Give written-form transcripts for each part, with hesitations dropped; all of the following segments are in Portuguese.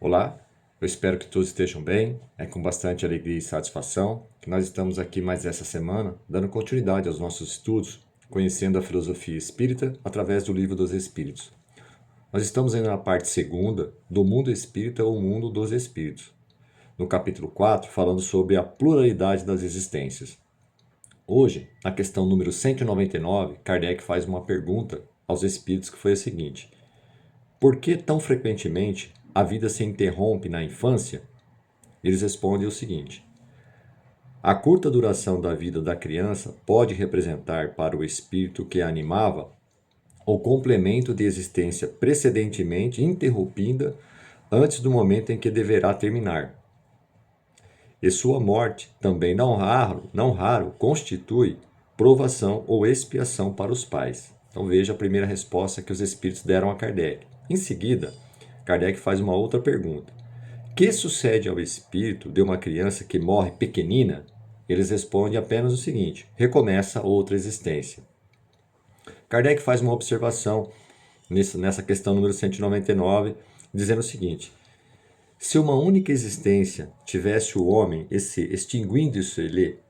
Olá, eu espero que todos estejam bem. É com bastante alegria e satisfação que nós estamos aqui mais essa semana, dando continuidade aos nossos estudos, conhecendo a filosofia espírita através do Livro dos Espíritos. Nós estamos ainda na parte segunda do mundo espírita ou mundo dos espíritos. No capítulo 4, falando sobre a pluralidade das existências. Hoje, na questão número 199, Kardec faz uma pergunta aos espíritos que foi a seguinte: por que tão frequentemente a vida se interrompe na infância? Eles respondem o seguinte: a curta duração da vida da criança pode representar para o espírito que a animava o complemento de existência precedentemente interrompida antes do momento em que deverá terminar. E sua morte, também não raro constitui provação ou expiação para os pais. Então veja a primeira resposta que os espíritos deram a Kardec. Em seguida, Kardec faz uma outra pergunta: que sucede ao espírito de uma criança que morre pequenina? Eles respondem apenas o seguinte: recomeça outra existência. Kardec faz uma observação nessa questão número 199, dizendo o seguinte: se uma única existência tivesse o homem extinguindo-se-lhe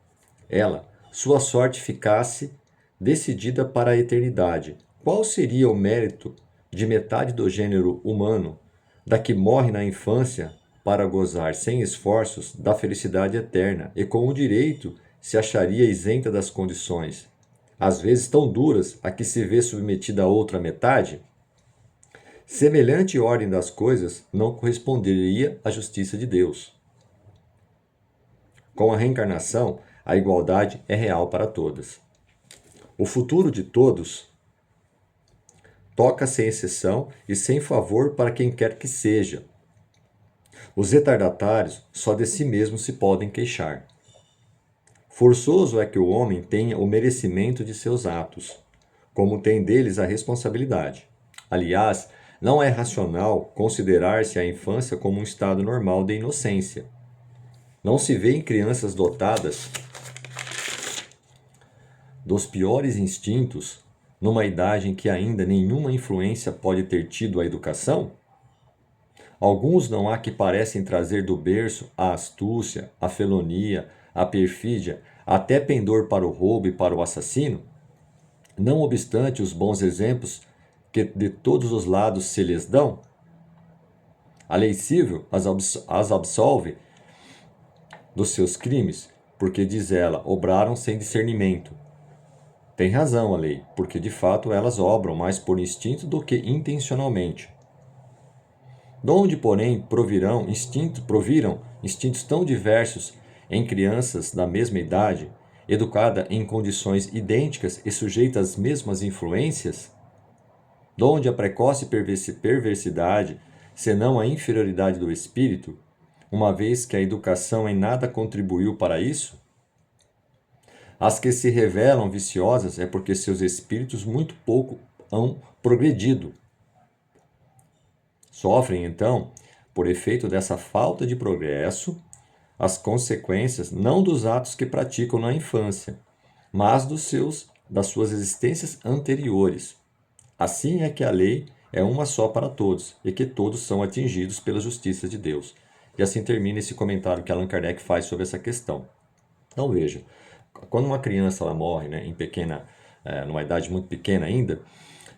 ela, sua sorte ficasse decidida para a eternidade, qual seria o mérito de metade do gênero humano, da que morre na infância, para gozar sem esforços da felicidade eterna, e com o direito se acharia isenta das condições, às vezes tão duras, a que se vê submetida a outra metade? Semelhante ordem das coisas não corresponderia à justiça de Deus. Com a reencarnação, a igualdade é real para todas. O futuro de todos toca sem exceção e sem favor para quem quer que seja. Os retardatários só de si mesmos se podem queixar. Forçoso é que o homem tenha o merecimento de seus atos, como tem deles a responsabilidade. Aliás, não é racional considerar-se a infância como um estado normal de inocência. Não se vê em crianças dotadas dos piores instintos, numa idade em que ainda nenhuma influência pode ter tido a educação? Alguns não há que parecem trazer do berço a astúcia, a felonia, a perfídia, até pendor para o roubo e para o assassino? Não obstante os bons exemplos que de todos os lados se lhes dão, a lei civil as absolve dos seus crimes, porque, diz ela, obraram sem discernimento. Tem razão a lei, porque de fato elas obram mais por instinto do que intencionalmente. Donde, porém, proviram instintos tão diversos em crianças da mesma idade, educada em condições idênticas e sujeita às mesmas influências? Donde a precoce perversidade, senão a inferioridade do espírito, uma vez que a educação em nada contribuiu para isso? As que se revelam viciosas é porque seus espíritos muito pouco hão progredido. Sofrem, então, por efeito dessa falta de progresso, as consequências não dos atos que praticam na infância, mas das suas existências anteriores. Assim é que a lei é uma só para todos, e que todos são atingidos pela justiça de Deus. E assim termina esse comentário que Allan Kardec faz sobre essa questão. Então veja, quando uma criança ela morre, né, numa idade muito pequena ainda,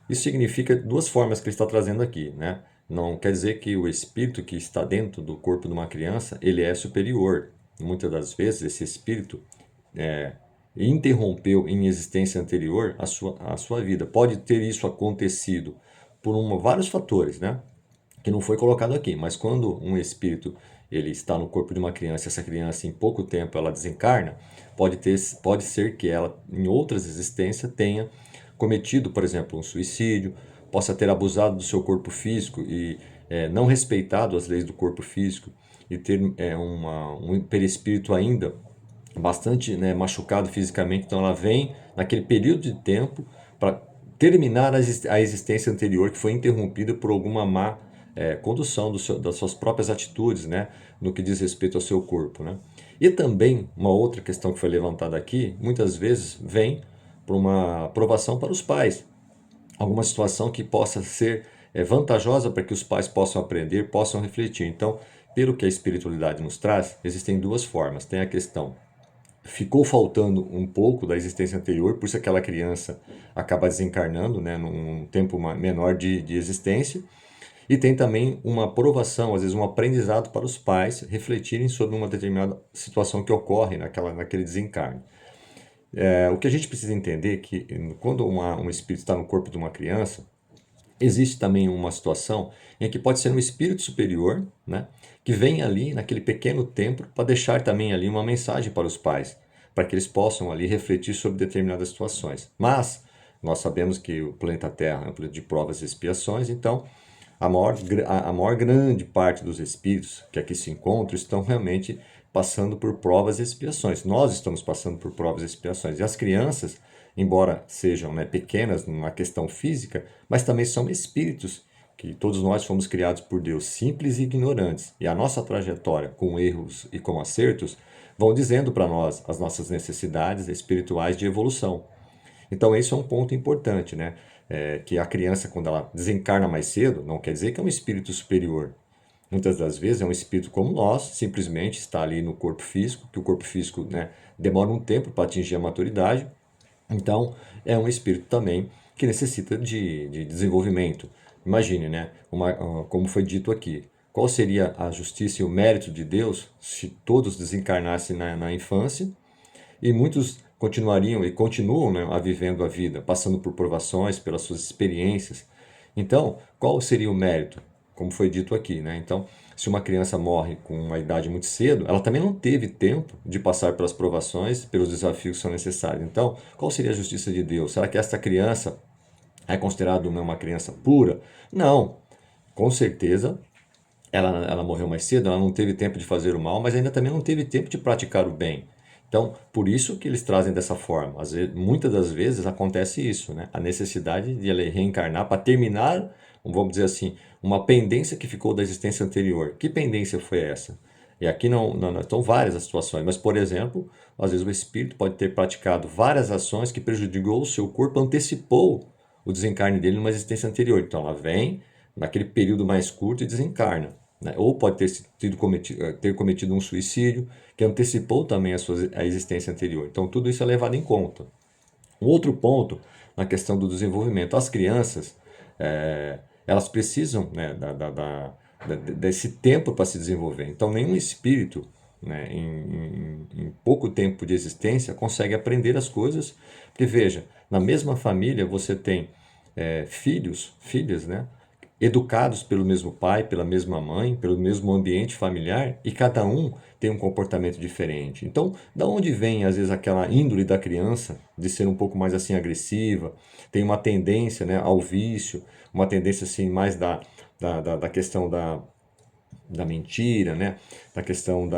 isso significa duas formas que ele está trazendo aqui, né? Não quer dizer que o espírito que está dentro do corpo de uma criança ele é superior. Muitas das vezes esse espírito interrompeu em existência anterior a sua vida. Pode ter isso acontecido por vários fatores, né? Que não foi colocado aqui, mas quando um espírito ele está no corpo de uma criança, essa criança em pouco tempo ela desencarna, pode ser que ela em outras existências tenha cometido, por exemplo, um suicídio, possa ter abusado do seu corpo físico e não respeitado as leis do corpo físico e ter um perispírito ainda bastante, né, machucado fisicamente, então ela vem naquele período de tempo para terminar a existência anterior que foi interrompida por alguma má condução das suas próprias atitudes, né, no que diz respeito ao seu corpo, né? E também uma outra questão que foi levantada aqui, muitas vezes vem por uma provação para os pais, alguma situação que possa ser é vantajosa para que os pais possam aprender, possam refletir. Então, pelo que a espiritualidade nos traz, existem duas formas. Tem a questão, ficou faltando um pouco da existência anterior, por isso aquela criança acaba desencarnando, né, num tempo menor de existência. E tem também uma aprovação, às vezes um aprendizado para os pais refletirem sobre uma determinada situação que ocorre naquele desencarne. O que a gente precisa entender é que quando um espírito está no corpo de uma criança, existe também uma situação em que pode ser um espírito superior, né, que vem ali naquele pequeno tempo para deixar também ali uma mensagem para os pais, para que eles possam ali refletir sobre determinadas situações. Mas nós sabemos que o planeta Terra é um planeta de provas e expiações, então a maior grande parte dos espíritos que aqui se encontram estão realmente passando por provas e expiações. Nós estamos passando por provas e expiações. E as crianças, embora sejam, né, pequenas na questão física, mas também são espíritos que todos nós fomos criados por Deus, simples e ignorantes. E a nossa trajetória, com erros e com acertos, vão dizendo para nós as nossas necessidades espirituais de evolução. Então, esse é um ponto importante, né? Que a criança, quando ela desencarna mais cedo, não quer dizer que é um espírito superior. Muitas das vezes é um espírito como nós, simplesmente está ali no corpo físico, que o corpo físico, né, demora um tempo para atingir a maturidade. Então, é um espírito também que necessita de desenvolvimento. Imagine, né, como foi dito aqui, qual seria a justiça e o mérito de Deus se todos desencarnassem na infância e muitos continuariam e continuam, né, vivendo a vida, passando por provações, pelas suas experiências. Então, qual seria o mérito? Como foi dito aqui, né? Então, se uma criança morre com uma idade muito cedo, ela também não teve tempo de passar pelas provações, pelos desafios que são necessários. Então, qual seria a justiça de Deus? Será que esta criança é considerada uma criança pura? Não. Com certeza, ela morreu mais cedo, ela não teve tempo de fazer o mal, mas ainda também não teve tempo de praticar o bem. Então, por isso que eles trazem dessa forma. Às vezes, muitas das vezes acontece isso, né? A necessidade de ele reencarnar para terminar, vamos dizer assim, uma pendência que ficou da existência anterior. Que pendência foi essa? E aqui não estão várias as situações, mas, por exemplo, às vezes o espírito pode ter praticado várias ações que prejudicou o seu corpo, antecipou o desencarne dele numa existência anterior. Então, ela vem naquele período mais curto e desencarna, né? Ou pode ter cometido um suicídio que antecipou também a existência anterior. Então, tudo isso é levado em conta. Um outro ponto na questão do desenvolvimento. As crianças, elas precisam, né, desse tempo para se desenvolver. Então, nenhum espírito, né, em pouco tempo de existência consegue aprender as coisas. Porque, veja, na mesma família você tem filhos, filhas, né, educados pelo mesmo pai, pela mesma mãe, pelo mesmo ambiente familiar, e cada um tem um comportamento diferente. Então, da onde vem às vezes aquela índole da criança de ser um pouco mais assim agressiva, tem uma tendência, né, ao vício, uma tendência assim mais da questão da mentira, né, da questão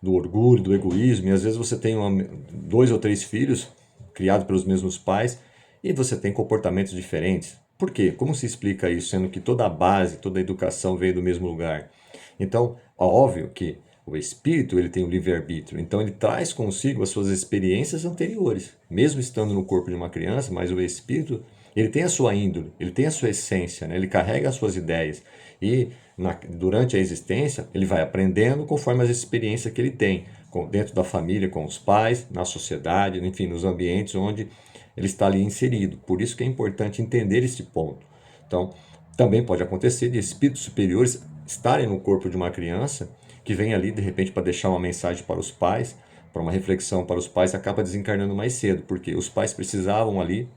do orgulho, do egoísmo, e às vezes você tem dois ou três filhos criados pelos mesmos pais e você tem comportamentos diferentes. Por quê? Como se explica isso, sendo que toda a base, toda a educação veio do mesmo lugar? Então, óbvio que o espírito ele tem o livre-arbítrio, então ele traz consigo as suas experiências anteriores, mesmo estando no corpo de uma criança, mas o espírito ele tem a sua índole, ele tem a sua essência, né? Ele carrega as suas ideias e durante a existência ele vai aprendendo conforme as experiências que ele tem, dentro da família, com os pais, na sociedade, enfim, nos ambientes onde ele está ali inserido. Por isso que é importante entender esse ponto. Então, também pode acontecer de espíritos superiores estarem no corpo de uma criança que vem ali de repente para deixar uma mensagem para os pais, para uma reflexão para os pais, e acaba desencarnando mais cedo, porque os pais precisavam ali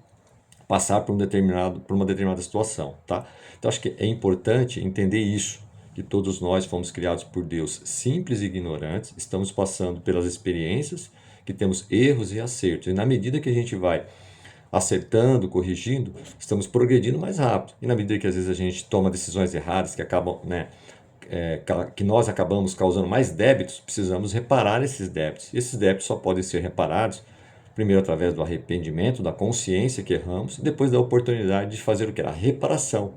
passar por uma determinada situação, tá? Então acho que é importante entender isso, que todos nós fomos criados por Deus simples e ignorantes, estamos passando pelas experiências, que temos erros e acertos, e na medida que a gente vai acertando, corrigindo, estamos progredindo mais rápido. E na medida que às vezes a gente toma decisões erradas que acabam, né, que nós acabamos causando mais débitos, precisamos reparar esses débitos. E esses débitos só podem ser reparados primeiro através do arrependimento, da consciência que erramos, e depois da oportunidade de fazer o que? A reparação.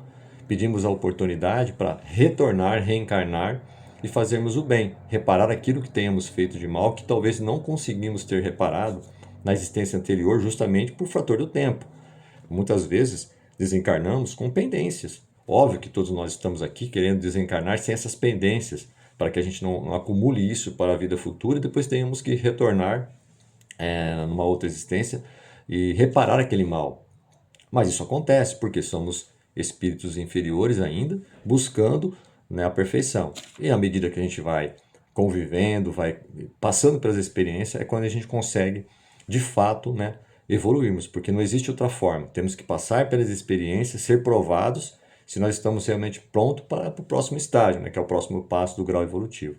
Pedimos a oportunidade para retornar, reencarnar e fazermos o bem, reparar aquilo que tenhamos feito de mal, que talvez não conseguimos ter reparado na existência anterior, justamente por fator do tempo. Muitas vezes desencarnamos com pendências. Óbvio que todos nós estamos aqui querendo desencarnar sem essas pendências, para que a gente não acumule isso para a vida futura e depois tenhamos que retornar numa outra existência e reparar aquele mal. Mas isso acontece porque somos espíritos inferiores ainda, buscando, né, a perfeição. E à medida que a gente vai convivendo, vai passando pelas experiências, é quando a gente consegue, de fato, né, evoluirmos, porque não existe outra forma. Temos que passar pelas experiências, ser provados, se nós estamos realmente prontos para o próximo estágio, né, que é o próximo passo do grau evolutivo.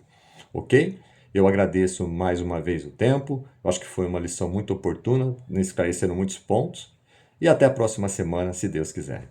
Ok? Eu agradeço mais uma vez o tempo, eu acho que foi uma lição muito oportuna, esclarecendo muitos pontos, e até a próxima semana, se Deus quiser.